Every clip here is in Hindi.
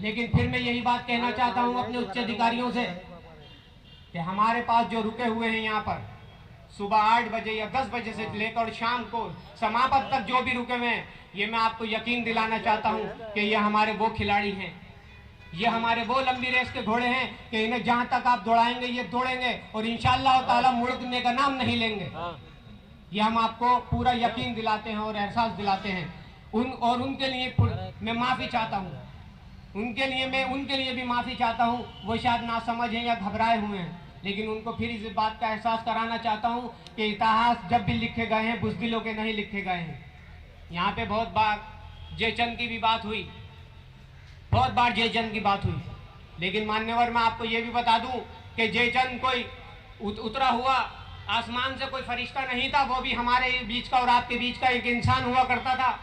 लेकिन फिर मैं यही बात कहना चाहता हूं अपने उच्च अधिकारियों से कि हमारे पास जो रुके हुए हैं यहाँ पर सुबह 8 बजे या 10 बजे से लेकर शाम को समाप्त तक जो भी रुके हुए हैं, ये मैं आपको यकीन दिलाना चाहता हूँ कि ये हमारे वो खिलाड़ी हैं, ये हमारे वो लंबी रेस के घोड़े हैं कि इन्हें जहां तक आप दौड़ाएंगे ये दौड़ेंगे और इंशाअल्लाह ताला मुड़ने का नाम नहीं लेंगे। ये हम आपको पूरा यकीन दिलाते हैं और एहसास दिलाते हैं। उनके लिए मैं माफ़ी चाहता हूँ, उनके लिए भी माफ़ी चाहता हूँ। वो शायद ना समझ हैं या घबराए हुए हैं, लेकिन उनको फिर इस बात का एहसास कराना चाहता हूँ कि इतिहास जब भी लिखे गए हैं बुज़दिलों के नहीं लिखे गए हैं। यहाँ पे बहुत बार जयचंद की भी बात हुई, बहुत बार जयचंद की बात हुई, लेकिन मान्यवर मैं आपको ये भी बता दूं कि जयचंद कोई उतरा हुआ आसमान से कोई फरिश्ता नहीं था, वो भी हमारे बीच का और आपके बीच का एक इंसान हुआ करता था।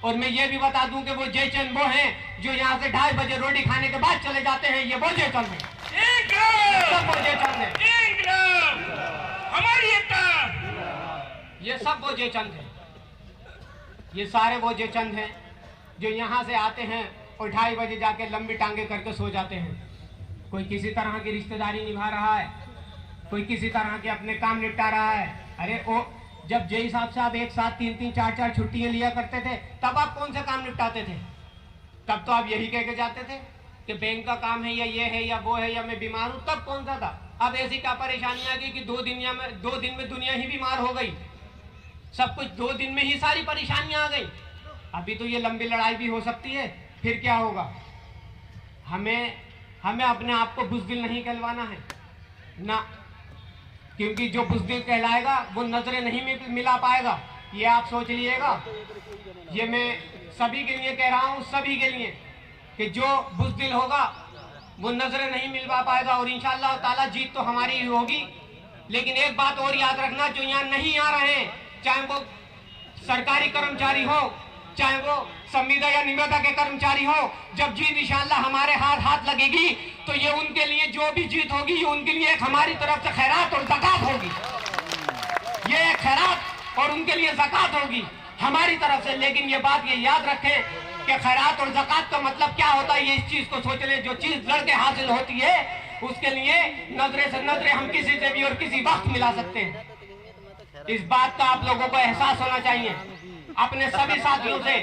और मैं ये भी बता दूं कि वो जयचंद वो हैं जो यहाँ से 2:30 बजे रोटी खाने के बाद चले जाते हैं, ये वो जयचंद है, सब वो जयचंद है, हमारी ये सब वो जयचंद है, ये सारे वो जयचंद हैं जो यहाँ से आते हैं और 2:30 बजे जाके लंबी टांगे करके सो जाते हैं। कोई किसी तरह की रिश्तेदारी निभा रहा है, कोई किसी तरह के अपने काम निपटा रहा है। अरे ओ जब जय साहब साहब एक साथ 3-3 4-4 छुट्टियां लिया करते थे, तब आप कौन से काम निपटाते थे? तब तो आप यही कह के जाते थे कि बैंक का काम है या ये है या वो है या मैं बीमार हूँ। तब कौन सा था? अब ऐसी क्या परेशानी आ गई कि 2 दिन में दुनिया ही बीमार हो गई, सब कुछ 2 दिन में ही सारी परेशानियां आ गई। अभी तो ये लंबी लड़ाई भी हो सकती है, फिर क्या होगा? हमें अपने आप को बुज़दिल नहीं कहलवाना है ना, क्योंकि जो बुज़दिल कहलाएगा वो नजरें नहीं मिला पाएगा, ये आप सोच लीजिएगा। ये मैं सभी के लिए कह रहा हूँ, सभी के लिए, कि जो बुज़दिल होगा वो नजरें नहीं मिलवा पाएगा और इंशाअल्लाह ताला जीत तो हमारी ही होगी। लेकिन एक बात और याद रखना, जो यहाँ नहीं आ रहे हैं, चाहे वो सरकारी कर्मचारी हो, चाहे वो संविदा या निविदा के कर्मचारी हो, जब जीत इंशाअल्लाह हमारे हाथ लगेगी तो ये उनके लिए जो भी जीत होगी ये उनके लिए एक हमारी तरफ से खैरात और ज़कात होगी, ये एक खैरात और उनके लिए ज़कात होगी हमारी तरफ से। लेकिन ये बात ये याद रखें कि खैरात और ज़कात का मतलब क्या होता है, ये इस चीज को सोच ले। जो चीज लड़के हासिल होती है उसके लिए नजरे से नजरे हम किसी से भी और किसी वक्त मिला सकते हैं। इस बात का आप लोगों को एहसास होना चाहिए। अपने सभी साथियों से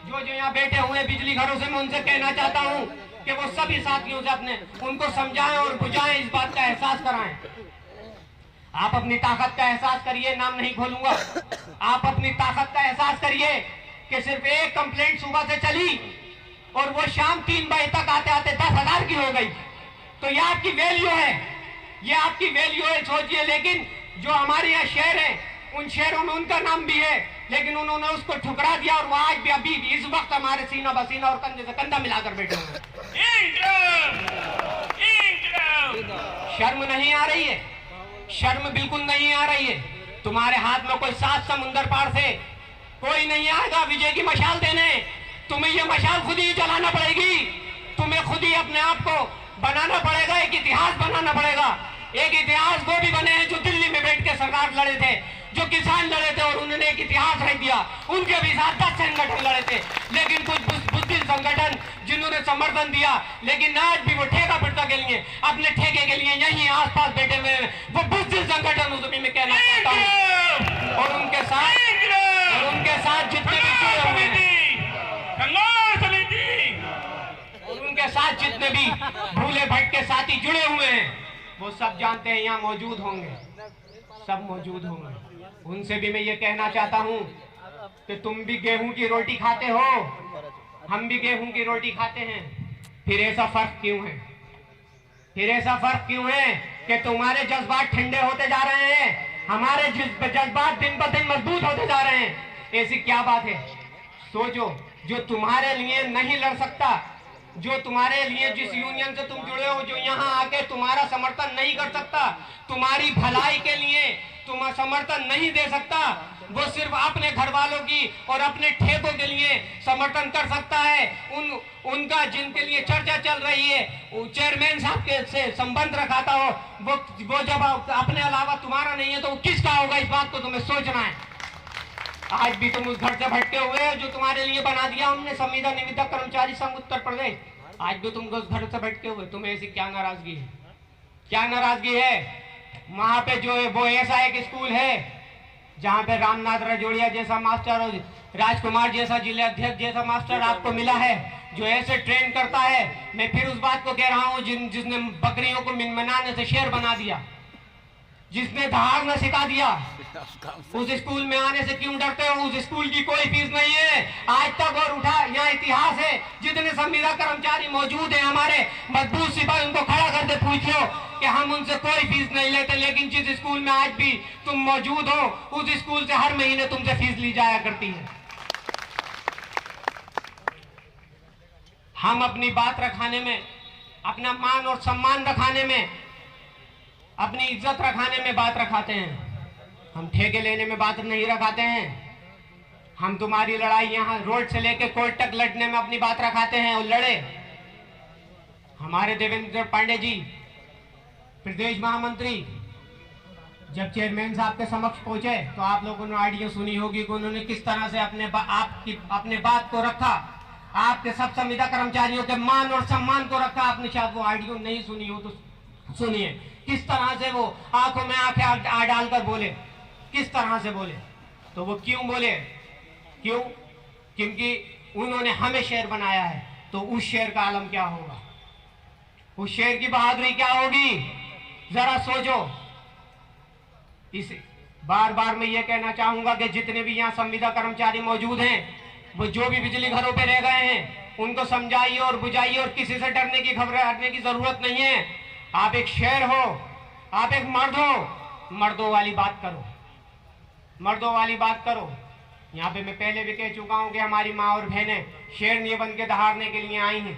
जो यहाँ बैठे हुए बिजली घरों से, मैं उनसे कहना चाहता हूँ कि वो सभी साथियों से उनको समझाएं और बुझाएं, इस बात का एहसास कराएं। आप अपनी ताकत का एहसास करिए, नाम नहीं खोलूंगा। आप अपनी ताकत का एहसास करिए कि सिर्फ एक कंप्लेंट सुबह से चली और वो शाम 3 बजे तक आते आते 10,000 की हो गई, तो ये आपकी वैल्यू है, ये आपकी वैल्यू है, सोचिए। लेकिन जो हमारे यहाँ शहर है, उन शहरों में उनका नाम भी है, लेकिन उन्होंने उसको ठुकरा दिया और वो आज भी अभी इस वक्त हमारे सीना बसीना और कंधे से कंधा मिलाकर बैठे हुए। शर्म नहीं आ रही है, शर्म बिल्कुल नहीं आ रही है। तुम्हारे हाथ में कोई 7 समुंदर पार से कोई नहीं आएगा विजय की मशाल देने, तुम्हें ये मशाल खुद ही जलाना पड़ेगी, तुम्हें खुद ही अपने आप को बनाना पड़ेगा, एक इतिहास बनाना पड़ेगा। एक इतिहास वो भी बने हैं जो दिल्ली में बैठ के सरकार लड़े थे, जो किसान लड़े थे और उन्होंने एक इतिहास रख दिया, उनके भी साथ 10 संगठन लड़े थे, लेकिन कुछ बुज़दिल संगठन जिन्होंने समर्थन दिया, लेकिन आज भी वो ठेका पिटता के लिए, अपने ठेके के लिए यहीं आसपास बैठे हुए हैं, वो बुज़दिल संगठन उसमें मैं कहना चाहता हूँ। और उनके साथ जितने भी जुड़े हुए हैं, और उनके साथ जितने भी भूले भटके साथी जुड़े हुए हैं, वो सब जानते हैं यहाँ मौजूद होंगे, सब मौजूद होंगे। उनसे भी मैं ये कहना चाहता हूँ कि तुम भी गेहूं की रोटी खाते हो, हम भी गेहूं की रोटी खाते हैं, फिर ऐसा फर्क क्यों है? फिर ऐसा फर्क क्यों है कि तुम्हारे जज्बात ठंडे होते जा रहे हैं, हमारे जज्बात दिन ब दिन मजबूत होते जा रहे हैं? ऐसी क्या बात है? सोचो, जो तुम्हारे लिए नहीं लड़ सकता, जो तुम्हारे लिए जिस यूनियन से तुम जुड़े हो, जो यहाँ आके तुम्हारा समर्थन नहीं कर सकता, तुम्हारी भलाई के लिए तुम समर्थन नहीं दे सकता, वो सिर्फ अपने घर वालों की और अपने ठेकों के लिए समर्थन कर सकता है। उनका जिनके लिए चर्चा चल रही है, चेयरमैन साहब के से संबंध रखाता हो, वो जब अपने अलावा तुम्हारा नहीं है तो किसका होगा? इस बात को तुम्हें सोचना है। आज भी तुम उस घर से भटके हुए हो जो तुम्हारे लिए बना दिया हमने संविदा निविदा कर्मचारी संघ उत्तर प्रदेश, आज भी तुम घर से बैठ के हुए, तुम्हें ऐसी क्या नाराजगी है? क्या नाराजगी है? वहां पे जो है वो ऐसा एक स्कूल है जहां पे रामनाथ रजोड़िया जैसा मास्टर और राजकुमार जैसा जिला अध्यक्ष जैसा मास्टर आपको मिला है, जो ऐसे ट्रेन करता है। मैं फिर उस बात को कह रहा हूं, जिसने बकरियों को मिनमनाने से शेर बना दिया, जिसने दहाड़ना सिखा दिया, उस स्कूल में आने से क्यों डरते हो? उस स्कूल की कोई फीस नहीं है आज तक। और उठा यहाँ इतिहास है, जितने संविदा कर्मचारी मौजूद हैं हमारे मजबूत सिपाही, उनको खड़ा करके पूछ लो कि हम उनसे कोई फीस नहीं लेते। लेकिन जिस स्कूल में आज भी तुम मौजूद हो, उस स्कूल से हर महीने तुमसे फीस ली जाया करती है। हम अपनी बात रखाने में, अपना मान और सम्मान रखाने में, अपनी इज्जत रखाने में बात रखाते हैं। हम ठेके लेने में बात नहीं रखाते हैं। हम तुम्हारी लड़ाई यहाँ रोड से लेकर कोर्ट तक लड़ने में अपनी बात रखाते हैं और लड़े। हमारे देवेंद्र पांडे जी प्रदेश महामंत्री जब चेयरमैन साहब के समक्ष पहुंचे तो आप लोगों ने ऑडियो सुनी होगी कि उन्होंने किस तरह से अपने बात को रखा, आपके सब संविदा कर्मचारियों के मान और सम्मान को रखा। आपने शायद वो ऑडियो नहीं सुनी हो तो सुनिए, किस तरह से वो आंखों में आंखें डालकर बोले, किस तरह से बोले। तो वो क्यों बोले? क्यों? क्योंकि उन्होंने हमें शेर बनाया है। तो उस शेर का आलम क्या होगा? उस शेर की बहादुरी क्या होगी? जरा सोचो। इस बार बार मैं ये कहना चाहूंगा कि जितने भी यहाँ संविदा कर्मचारी मौजूद हैं, वो जो भी बिजली घरों पे रह गए हैं, उनको समझाइए और बुझाइए और किसी से डरने की घबराने की जरूरत नहीं है। आप एक शेर हो, आप एक मर्द हो, मर्दों वाली बात करो, मर्दों वाली बात करो। यहाँ पे मैं पहले भी कह चुका हूँ कि हमारी माँ और बहनें शेरनी बन के दहाड़ने के लिए आई हैं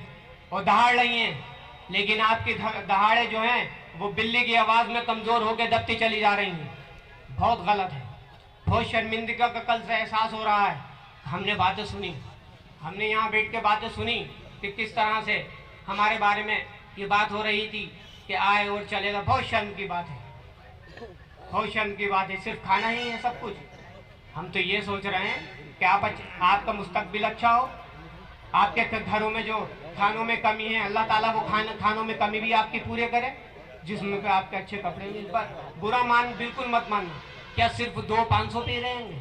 और दहाड़ रही हैं, लेकिन आपकी दहाड़े जो हैं वो बिल्ली की आवाज में कमजोर होकर दबती चली जा रही हैं। बहुत गलत है, बहुत शर्मिंदगी का कल से एहसास हो रहा है। हमने बातें सुनी, हमने यहाँ बैठ के बातें सुनी कि किस तरह से हमारे बारे में ये बात हो रही थी कि आए और चलेगा। बहुत शर्म की बात है, बहुत शर्म की बात है। सिर्फ खाना ही है सब कुछ। हम तो ये सोच रहे हैं कि आपका मुस्तकबिल अच्छा हो, आपके घरों में जो खानों में कमी है, अल्लाह ताला वो खानों में कमी भी आपकी पूरे करे, जिसमें आपके अच्छे कपड़े। इस पर बुरा मान बिल्कुल मत मानना। क्या सिर्फ 200-500 भी रहेंगे?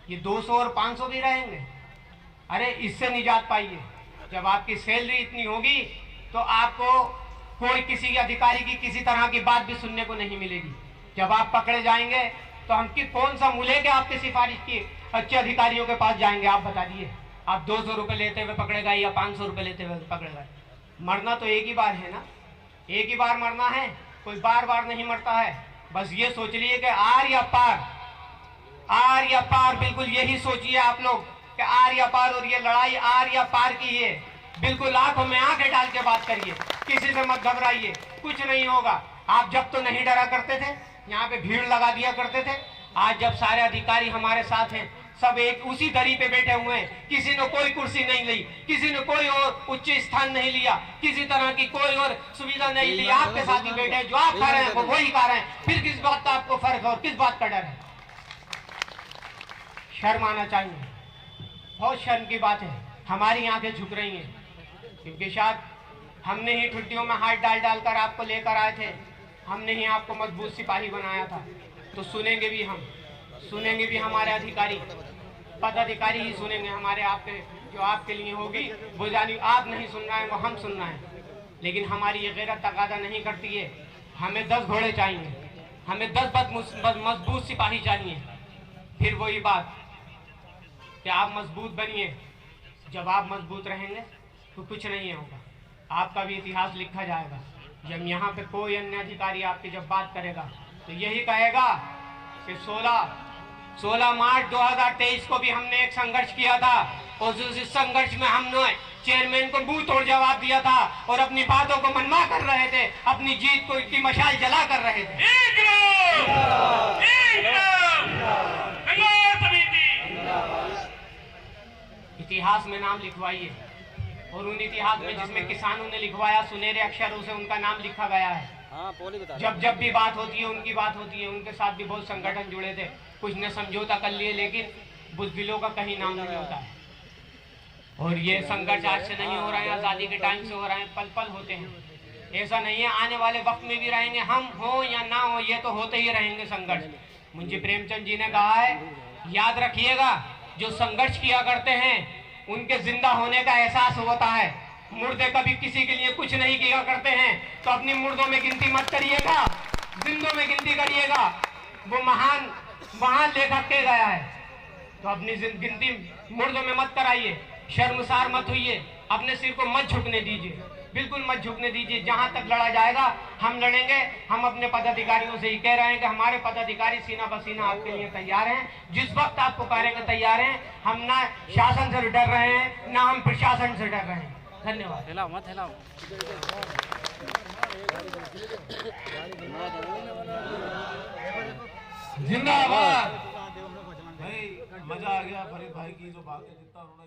ये 200 और 500 भी रहेंगे? अरे इससे निजात पाइए। जब आपकी सैलरी इतनी होगी तो आपको कोई किसी अधिकारी की किसी तरह की बात भी सुनने को नहीं मिलेगी। जब आप पकड़े जाएंगे तो हम कौन सा मुँह लेके आपकी सिफारिश की अच्छे अधिकारियों के पास जाएंगे? आप बता दिए। आप 200 रुपये लेते हुए पकड़े गए या 500 रुपये लेते हुए पकड़े गए? मरना तो एक ही बार है ना, एक ही बार मरना है, कोई बार बार नहीं मरता है। बस ये सोच लिए कि आर या पार, आर या पार। बिल्कुल यही सोचिए आप लोग कि आर या पार, और ये लड़ाई आर या पार की है। बिल्कुल आंखों में आंखें डाल के बात करिए, किसी से मत घबराइए, कुछ नहीं होगा। आप जब तो नहीं डरा करते थे, यहाँ पे भीड़ लगा दिया करते थे। आज जब सारे अधिकारी हमारे साथ हैं, सब एक उसी दरी पे बैठे हुए हैं, किसी ने कोई कुर्सी नहीं ली, किसी ने कोई और उच्च स्थान नहीं लिया, किसी तरह की कोई और सुविधा नहीं ली। आपके साथ ही बैठे, जो आप खा रहे हैं वो वही खा रहे हैं। फिर किस बात का आपको फर्क है और किस बात का डर है? शर्म आना चाहिए। बहुत शर्म की बात है। हमारी आंखें झुक रही हैं क्योंकि शायद हमने ही ठुड्डियों में हाथ डाल डालकर आपको लेकर आए थे, हमने ही आपको मजबूत सिपाही बनाया था। तो सुनेंगे भी हम, सुनेंगे भी हमारे अधिकारी, पदाधिकारी ही सुनेंगे हमारे, आपके जो आपके लिए होगी वो जानी। आप नहीं सुन रहे हैं, वो हम सुन रहे हैं। लेकिन हमारी ये गैरत तकादा नहीं करती है। हमें 10 घोड़े चाहिए, हमें 10 मजबूत सिपाही चाहिए। फिर वही बात कि आप मजबूत बनिए। जब आप मजबूत रहेंगे तो कुछ नहीं होगा, आपका भी इतिहास लिखा जाएगा। जब यहाँ पे कोई अन्य अधिकारी आपकी जब बात करेगा तो यही कहेगा कि 16 मार्च 2023 को भी हमने एक संघर्ष किया था और उस संघर्ष में हमने चेयरमैन को मुंह तोड़ जवाब दिया था और अपनी बातों को मनवा कर रहे थे, अपनी जीत को की मशाल जला कर रहे थे। इतिहास में नाम लिखवाइए, और उन इतिहास में जिसमें किसानों ने लिखवाया सुनहरे अक्षरों से उनका नाम लिखा गया है। जब भी बात होती है उनकी बात होती है। उनके साथ भी बहुत संगठन जुड़े थे, कुछ ने समझौता कर लिए, लेकिन बुज़दिलों का कहीं नाम नहीं होता है। और ये संघर्ष आज से नहीं हो रहे हैं, आज़ादी के टाइम से हो रहे हैं, पल पल होते हैं। ऐसा नहीं है, आने वाले वक्त में भी रहेंगे, हम हो या ना हो, ये तो होते ही रहेंगे संघर्ष। मुंशी प्रेमचंद जी ने कहा है, याद रखिएगा, जो संघर्ष किया करते हैं उनके जिंदा होने का एहसास होता है। मुर्दे कभी किसी के लिए कुछ नहीं किया करते हैं, तो अपनी मुर्दों में गिनती मत करिएगा, जिंदों में गिनती करिएगा। वो महान लेखक के गया है, तो अपनी गिनती मुर्दों में मत कराइए, शर्मसार मत होइए, अपने सिर को मत झुकने दीजिए, बिल्कुल मत झुकने दीजिए। जहां तक लड़ा जाएगा हम लड़ेंगे। हम अपने पदाधिकारियों से ही कह रहे हैं कि हमारे पदाधिकारी सीना बसीना आपके लिए तैयार हैं, जिस वक्त आप पुकारेंगे तैयार हैं। हम ना शासन से डर रहे हैं, ना हम प्रशासन से डर रहे हैं। धन्यवाद। जिंदाबाद। भाई मजा आ गया फरीद भाई की जो बातें, जितना उन्होंने